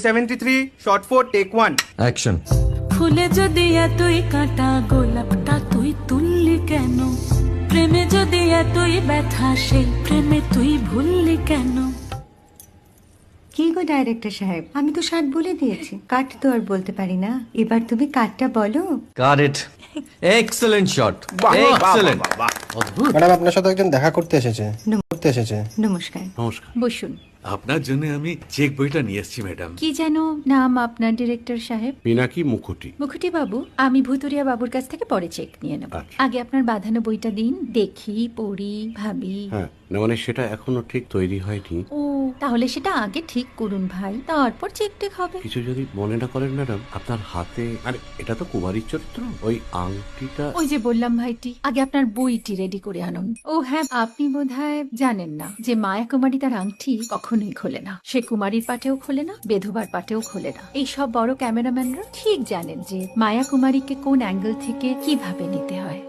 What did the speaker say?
73 shot 4 take 1 action. ফুলে যদি এতই কাঁটা গোলাপটা তুই তুললি কেন? প্রেমে যদি এতই ব্যথা সেই প্রেমে তুই ভুললি কেন? কি গো ডাইরেক্টর সাহেব, আমি তো 60 বলে দিয়েছি, কাট তো আর বলতে পারি না, এবার তুমি কাটটা বলো। Got it. Excellent shot, excellent. Madam আপনার সাথে একজন দেখা করতে এসেছে। নমস্কার। নমস্কার। বসুন। আপনার জন্য আমি চেক বইটা নিয়ে এসেছি ম্যাডাম। কি যেন নাম আপনার ডিরেক্টর সাহেব? পিনাকি মুখোটি। মুখুটি বাবু, আমি ভুতুরিয়া বাবুর কাছ থেকে পরে চেক নিয়ে নেব। আচ্ছা। আগে আপনার বাঁধানো বইটা দিন, দেখি, পড়ি, ভাবি। হ্যাঁ, না মানে সেটা এখনো ঠিক তৈরি হয়নি। ও, তাহলে সেটা আগে ঠিক করুন ভাই, তারপর চেক টেক হবে। কিছু যদি মনে না করেন ম্যাডাম, আপনার হাতে, আরে এটা তো কুমারীর চরিত্র, ওই আংটিটা। ওই যে বললাম ভাইটি, আগে আপনার বইটি রেডি করে আনুন। ও হ্যাঁ, আপনি বোধহয় জানেন না যে মায়া কুমারী তার আংটি কখনোই খোলে না। সে কুমারীর পাটেও খোলে না, বেধবার পাটেও খোলে না। এই সব বড় ক্যামেরাম্যানরা ঠিক জানেন যে মায়া কুমারীকে কোন অ্যাঙ্গেল থেকে কিভাবে নিতে হয়।